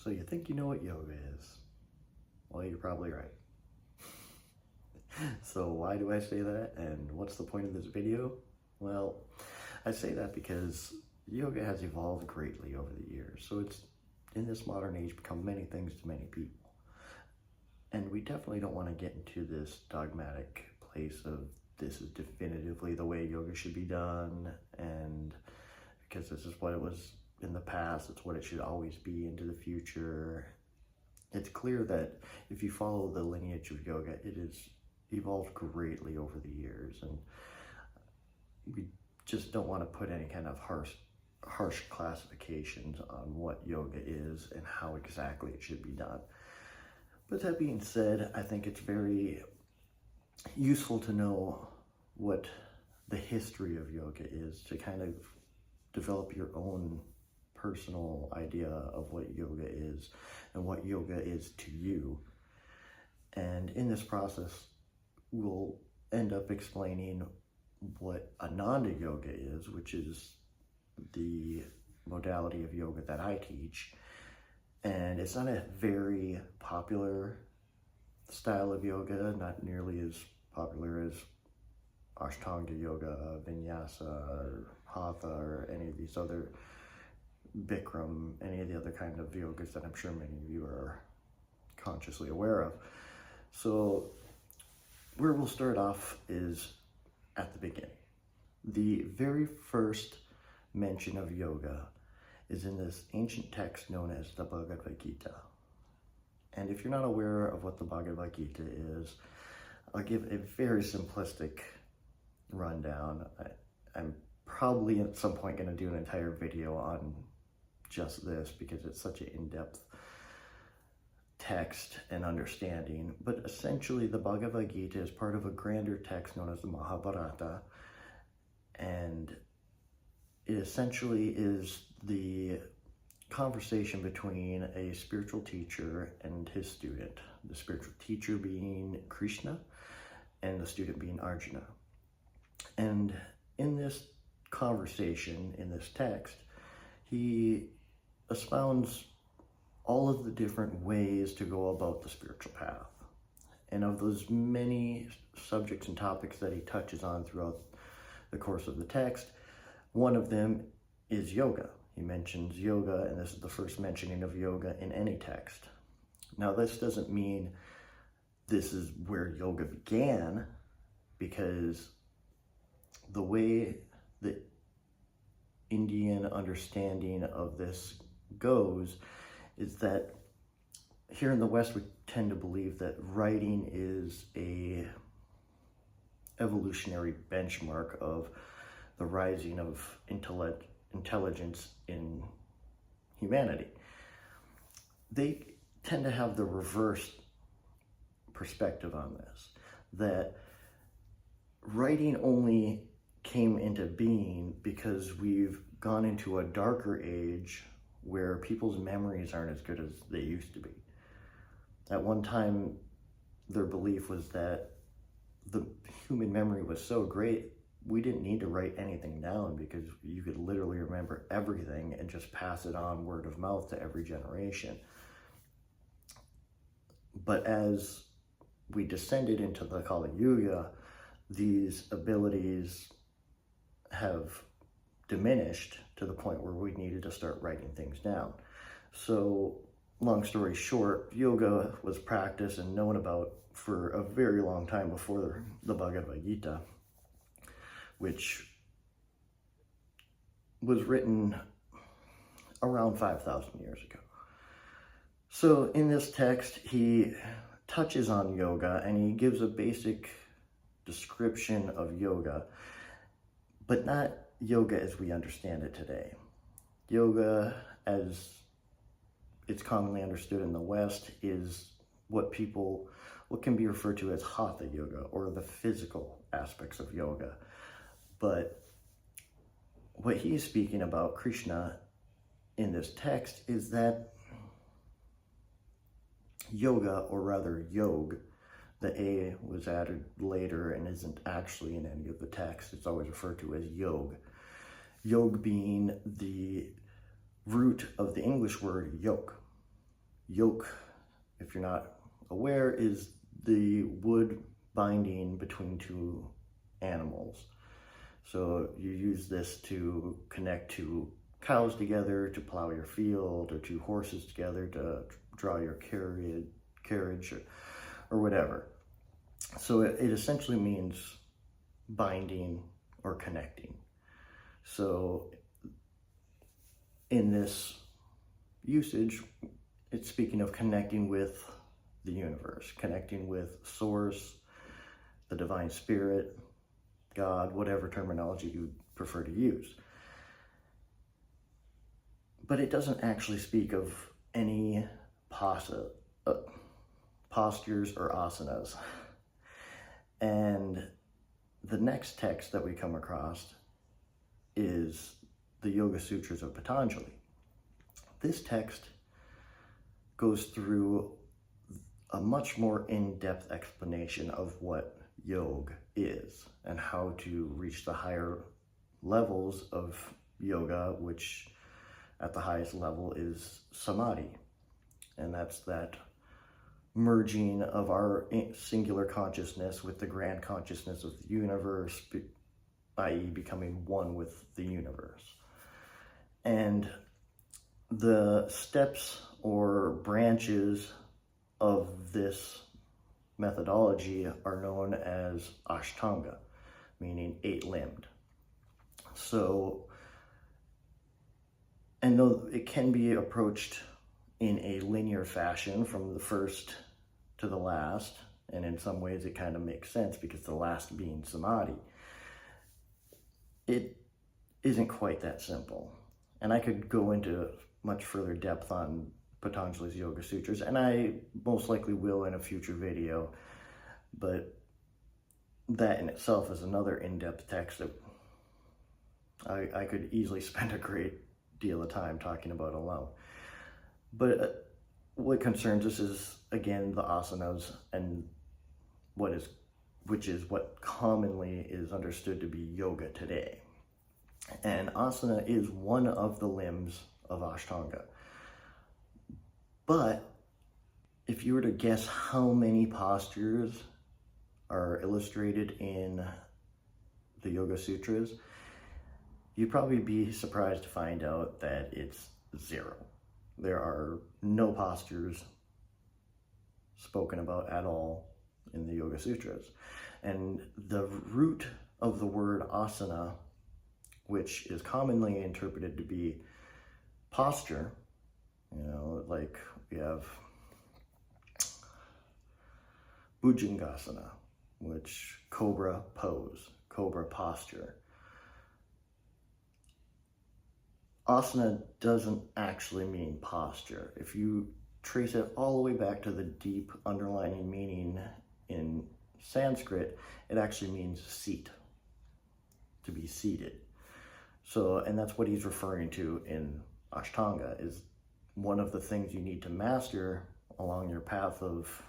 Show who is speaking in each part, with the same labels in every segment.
Speaker 1: So you think you know what yoga is? Well, you're probably right. So why do I say that, and what's the point of this video? Well, I say that because yoga has evolved greatly over the years. So it's, in this modern age, become many things to many people. And we definitely don't want to get into this dogmatic place of this is definitively the way yoga should be done, and because this is what it was in the past, it's what it should always be into the future. It's clear that if you follow the lineage of yoga, it has evolved greatly over the years, and we just don't want to put any kind of harsh classifications on what yoga is and how exactly it should be done. But that being said, I think it's very useful to know what the history of yoga is, to kind of develop your own personal idea of what yoga is and what yoga is to you. And in this process, we'll end up explaining what Ananda yoga is, which is the modality of yoga that I teach. And it's not a very popular style of yoga, not nearly as popular as Ashtanga yoga, Vinyasa, or Hatha, or any of these other Bikram, any of the other kind of yogas that I'm sure many of you are consciously aware of. So where we'll start off is at the beginning. The very first mention of yoga is in this ancient text known as the Bhagavad Gita. And if you're not aware of what the Bhagavad Gita is, I'll give a very simplistic rundown. I'm probably at some point going to do an entire video on just this because it's such an in-depth text and understanding. But essentially, the Bhagavad Gita is part of a grander text known as the Mahabharata, and it essentially is the conversation between a spiritual teacher and his student, the spiritual teacher being Krishna and the student being Arjuna. And in this conversation, in this text, he expounds all of the different ways to go about the spiritual path. And of those many subjects and topics that he touches on throughout the course of the text, one of them is yoga. He mentions yoga, and this is the first mentioning of yoga in any text. Now, this doesn't mean this is where yoga began, because the way the Indian understanding of this goes is that here in the West, we tend to believe that writing is a evolutionary benchmark of the rising of intelligence in humanity. They tend to have the reverse perspective on this, that writing only came into being because we've gone into a darker age where people's memories aren't as good as they used to be. At one time, their belief was that the human memory was so great, we didn't need to write anything down because you could literally remember everything and just pass it on word of mouth to every generation. But as we descended into the Kali Yuga, these abilities have diminished to the point where we needed to start writing things down. So, long story short, yoga was practiced and known about for a very long time before the Bhagavad Gita, which was written around 5,000 years ago. So in this text, he touches on yoga and he gives a basic description of yoga, but not yoga as we understand it today. Yoga, as it's commonly understood in the West, is what can be referred to as Hatha yoga, or the physical aspects of yoga. But what he is speaking about, Krishna, in this text, is that yoga, or rather yog, the A was added later and isn't actually in any of the text. It's always referred to as yog. Yog being the root of the English word yoke. yoke, if you're not aware, is the wood binding between two animals. So you use this to connect two cows together to plow your field, or two horses together to draw your carriage or whatever. So it essentially means binding or connecting. So in this usage, it's speaking of connecting with the universe, connecting with Source, the Divine Spirit, God, whatever terminology you prefer to use. But it doesn't actually speak of any postures or asanas. And the next text that we come across is the Yoga Sutras of Patanjali. This text goes through a much more in-depth explanation of what yoga is and how to reach the higher levels of yoga, which at the highest level is samadhi. And that's that merging of our singular consciousness with the grand consciousness of the universe, i.e. becoming one with the universe. And the steps or branches of this methodology are known as Ashtanga, meaning 8-limbed. So, and though it can be approached in a linear fashion from the first to the last, and in some ways it kind of makes sense because the last being samadhi, it isn't quite that simple. And I could go into much further depth on Patanjali's Yoga Sutras, and I most likely will in a future video, but that in itself is another in-depth text that I could easily spend a great deal of time talking about alone. But what concerns us is, again, the asanas and which is what commonly is understood to be yoga today. And asana is one of the limbs of Ashtanga. But if you were to guess how many postures are illustrated in the Yoga Sutras, you'd probably be surprised to find out that it's 0. There are no postures spoken about at all in the Yoga Sutras. And the root of the word asana, which is commonly interpreted to be posture, like we have Bhujangasana, which cobra pose, cobra posture. Asana doesn't actually mean posture. If you trace it all the way back to the deep underlying meaning in Sanskrit, it actually means seat, to be seated. So, and that's what he's referring to in Ashtanga, is one of the things you need to master along your path of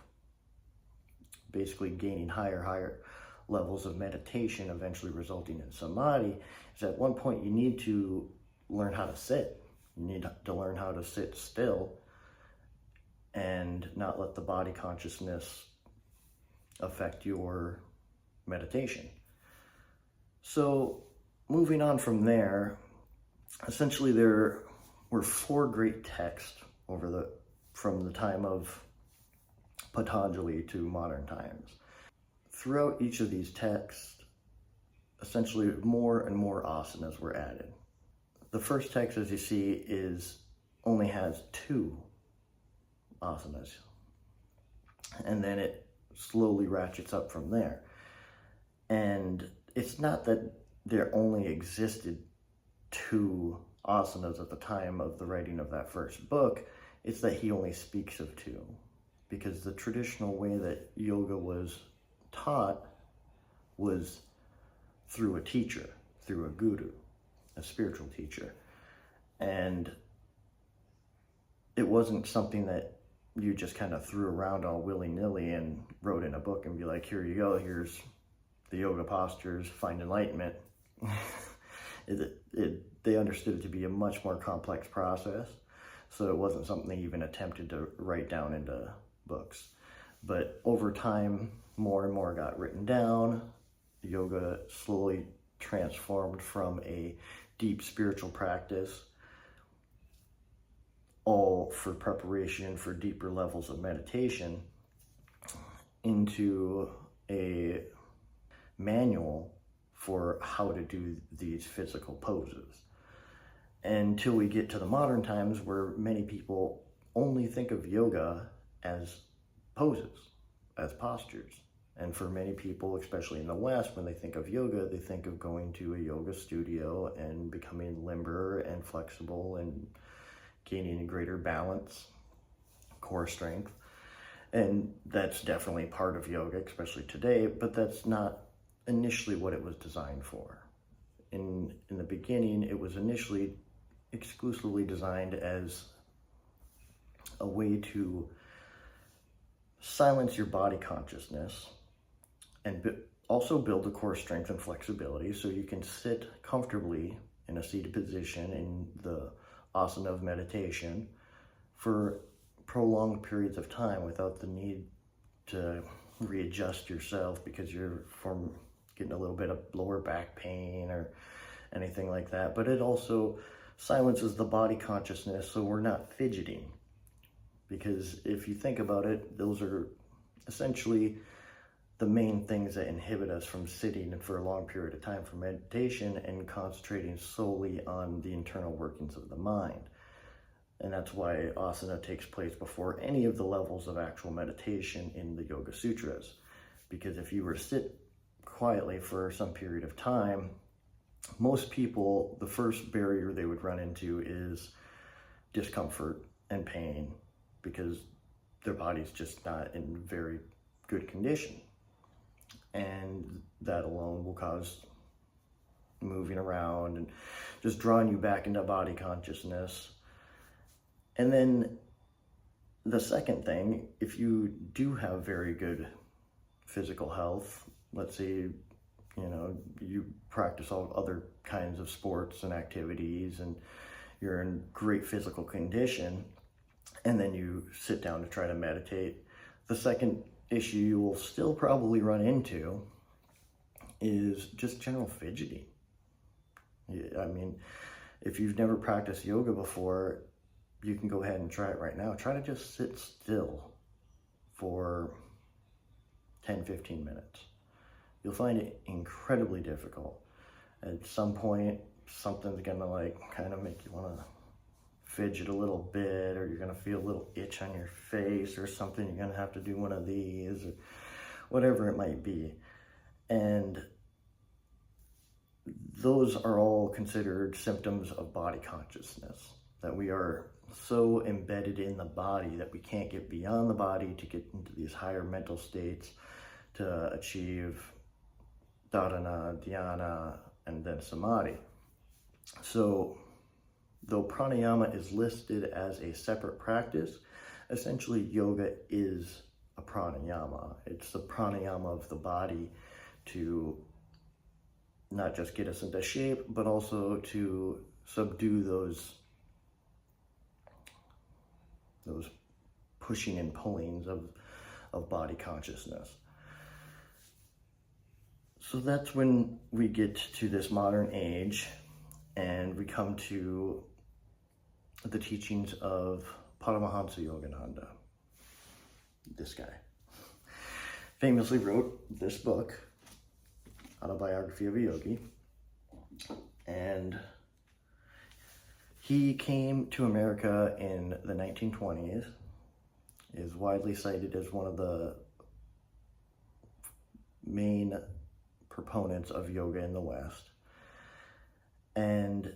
Speaker 1: basically gaining higher levels of meditation, eventually resulting in samadhi, is at one point you need to learn how to sit. You need to learn how to sit still and not let the body consciousness affect your meditation. So moving on from there, essentially there were 4 great texts from the time of Patanjali to modern times. Throughout each of these texts, essentially more and more asanas were added. The first text, as you see, only has 2 asanas, and then it slowly ratchets up from there. And it's not that there only existed 2 asanas at the time of the writing of that first book, it's that he only speaks of 2, because the traditional way that yoga was taught was through a teacher, through a guru, a spiritual teacher. And it wasn't something that you just kind of threw around all willy-nilly and wrote in a book and be like, here you go, here's the yoga postures, find enlightenment. They understood it to be a much more complex process. So it wasn't something they even attempted to write down into books. But over time, more and more got written down. Yoga slowly transformed from a deep spiritual practice, all for preparation for deeper levels of meditation, into a manual for how to do these physical poses. Until we get to the modern times where many people only think of yoga as poses, as postures. And for many people, especially in the West, when they think of yoga, they think of going to a yoga studio and becoming limber and flexible and gaining a greater balance, core strength. And that's definitely part of yoga, especially today, but that's not initially what it was designed for. In the beginning, it was initially exclusively designed as a way to silence your body consciousness and also build the core strength and flexibility so you can sit comfortably in a seated position in the asana of meditation for prolonged periods of time without the need to readjust yourself because you're getting a little bit of lower back pain or anything like that. But it also silences the body consciousness so we're not fidgeting. Because if you think about it, those are essentially the main things that inhibit us from sitting for a long period of time for meditation and concentrating solely on the internal workings of the mind. And that's why asana takes place before any of the levels of actual meditation in the Yoga Sutras. Because if you were to sit quietly for some period of time, most people, the first barrier they would run into is discomfort and pain because their body's just not in very good condition. And that alone will cause moving around and just drawing you back into body consciousness. And then the second thing, if you do have very good physical health, let's say, you practice all other kinds of sports and activities and you're in great physical condition, and then you sit down to try to meditate, the second issue you will still probably run into is just general fidgeting. I mean, if you've never practiced yoga before, you can go ahead and try it right now. Try to just sit still for 10-15 minutes. You'll find it incredibly difficult. At some point, something's gonna kind of make you want to fidget a little bit, or you're gonna feel a little itch on your face or something. You're gonna have to do one of these or whatever it might be. And those are all considered symptoms of body consciousness, that we are so embedded in the body that we can't get beyond the body to get into these higher mental states to achieve dharana, dhyana, and then samadhi. So though pranayama is listed as a separate practice, essentially yoga is a pranayama. It's the pranayama of the body to not just get us into shape, but also to subdue those pushing and pullings of body consciousness. So that's when we get to this modern age and we come to the teachings of Paramahansa Yogananda. This guy famously wrote this book, Autobiography of a Yogi, and he came to America in the 1920s, is widely cited as one of the main proponents of yoga in the West. And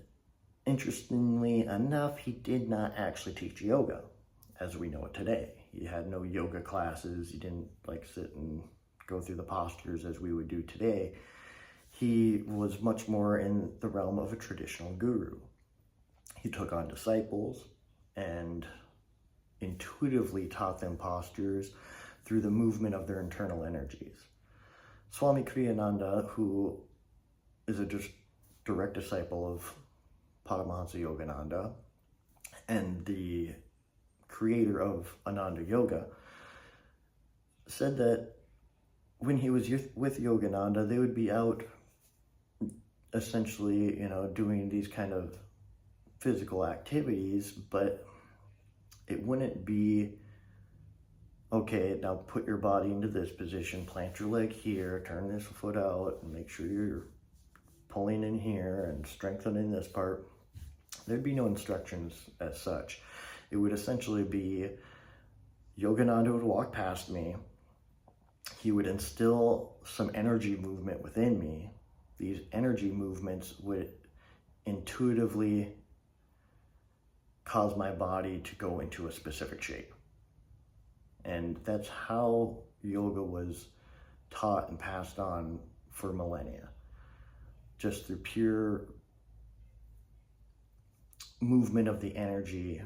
Speaker 1: interestingly enough, he did not actually teach yoga as we know it today. He had no yoga classes. He didn't sit and go through the postures as we would do today. He was much more in the realm of a traditional guru. He took on disciples and intuitively taught them postures through the movement of their internal energies. Swami Kriyananda, who is a direct disciple of Paramahansa Yogananda, and the creator of Ananda Yoga, said that when he was with Yogananda, they would be out essentially, doing these kind of physical activities, but it wouldn't be, okay, now put your body into this position, plant your leg here, turn this foot out, and make sure you're pulling in here and strengthening this part. There'd be no instructions as such. It would essentially be Yogananda would walk past me. He would instill some energy movement within me. These energy movements would intuitively cause my body to go into a specific shape. And that's how yoga was taught and passed on for millennia. Just through pure movement of the energy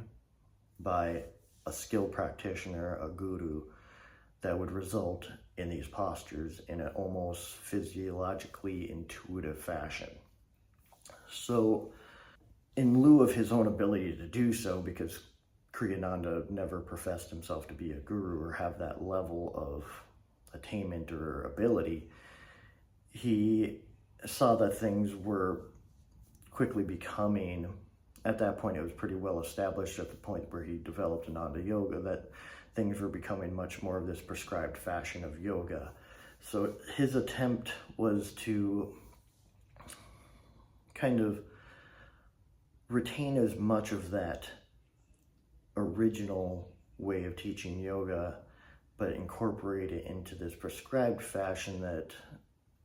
Speaker 1: by a skilled practitioner, a guru, that would result in these postures in an almost physiologically intuitive fashion. So, in lieu of his own ability to do so, because Kriyananda never professed himself to be a guru or have that level of attainment or ability, he saw that things were quickly becoming, at that point it was pretty well established at the point where he developed Ananda Yoga, that things were becoming much more of this prescribed fashion of yoga. So his attempt was to kind of retain as much of that original way of teaching yoga, but incorporate it into this prescribed fashion that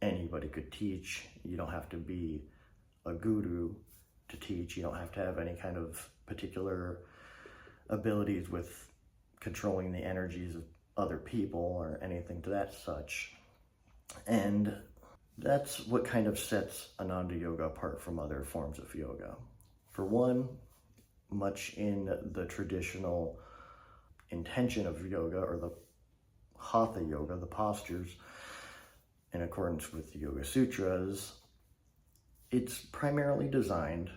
Speaker 1: anybody could teach. You don't have to be a guru to teach. You don't have to have any kind of particular abilities with controlling the energies of other people or anything to that such. And that's what kind of sets Ananda Yoga apart from other forms of yoga. For one, much in the traditional intention of yoga, or the Hatha Yoga, the postures, in accordance with the Yoga Sutras, it's primarily designed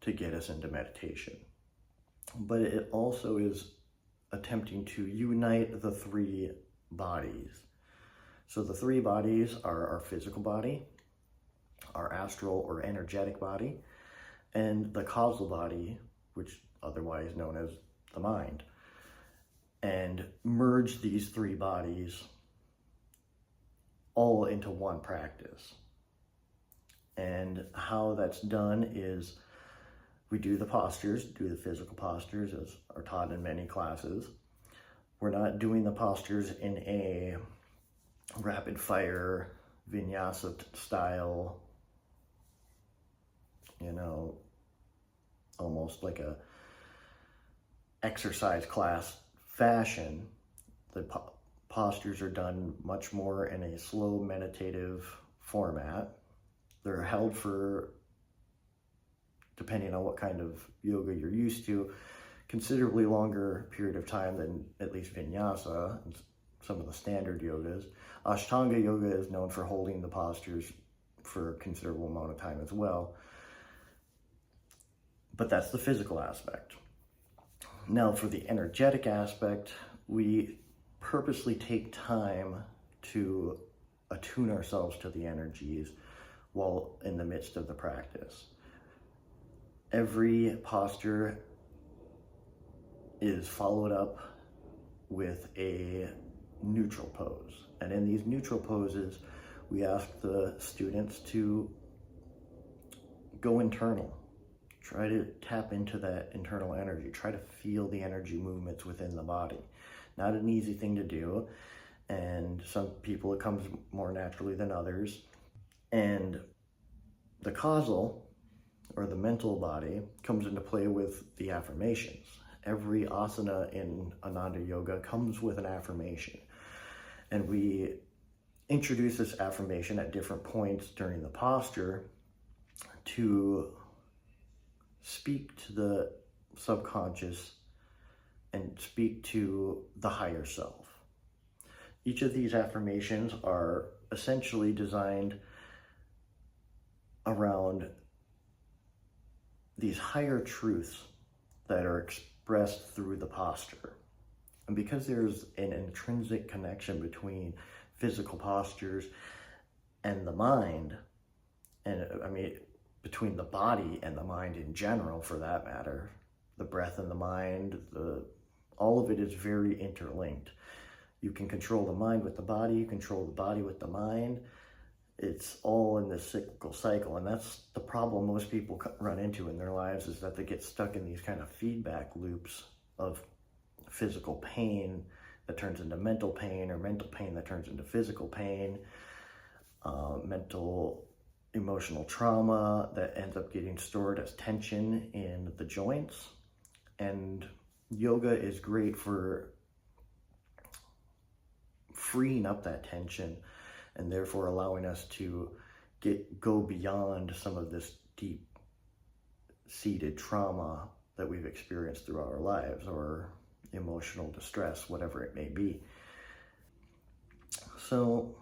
Speaker 1: to get us into meditation. But it also is attempting to unite the three bodies. So the three bodies are our physical body, our astral or energetic body, and the causal body, which otherwise known as the mind, and merge these three bodies all into one practice. And how that's done is we do the postures, do the physical postures as are taught in many classes. We're not doing the postures in a rapid fire vinyasa style, almost like a exercise class fashion. The postures are done much more in a slow meditative format. They're held for, depending on what kind of yoga you're used to, considerably longer period of time than at least vinyasa and some of the standard yogas. Ashtanga yoga is known for holding the postures for a considerable amount of time as well. But that's the physical aspect. Now for the energetic aspect, we purposely take time to attune ourselves to the energies while in the midst of the practice. Every posture is followed up with a neutral pose. And in these neutral poses, we ask the students to go internal. Try to tap into that internal energy. Try to feel the energy movements within the body. Not an easy thing to do, and some people it comes more naturally than others. And the causal, or the mental body, comes into play with the affirmations. Every asana in Ananda Yoga comes with an affirmation. And we introduce this affirmation at different points during the posture to speak to the subconscious and speak to the higher self. Each of these affirmations are essentially designed around these higher truths that are expressed through the posture. And because there's an intrinsic connection between physical postures and the mind, and I mean, between the body and the mind in general, for that matter, the breath and the mind, all of it is very interlinked. You can control the mind with the body, you control the body with the mind. It's all in this cyclical cycle, and that's the problem most people run into in their lives, is that they get stuck in these kind of feedback loops of physical pain that turns into mental pain, or mental pain that turns into physical pain, mental emotional trauma that ends up getting stored as tension in the joints. And yoga is great for freeing up that tension and therefore allowing us to go beyond some of this deep-seated trauma that we've experienced throughout our lives, or emotional distress, whatever it may be. So,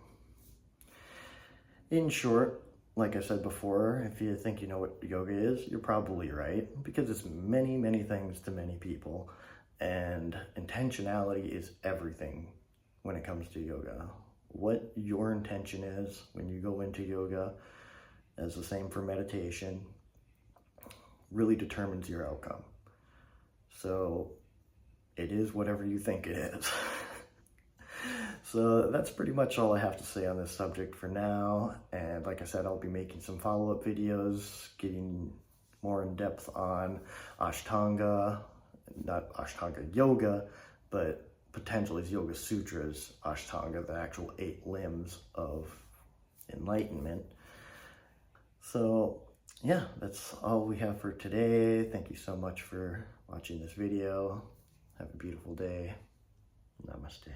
Speaker 1: in short, like I said before, if you think you know what yoga is, you're probably right, because it's many, many things to many people, and intentionality is everything when it comes to yoga. What your intention is when you go into yoga, as the same for meditation, really determines your outcome. So it is whatever you think it is. So that's pretty much all I have to say on this subject for now. And like I said, I'll be making some follow-up videos, getting more in depth on Ashtanga, not Ashtanga yoga, but Patanjali's Yoga Sutras, Ashtanga, the actual 8 limbs of enlightenment. So yeah, that's all we have for today. Thank you so much for watching this video. Have a beautiful day. Namaste.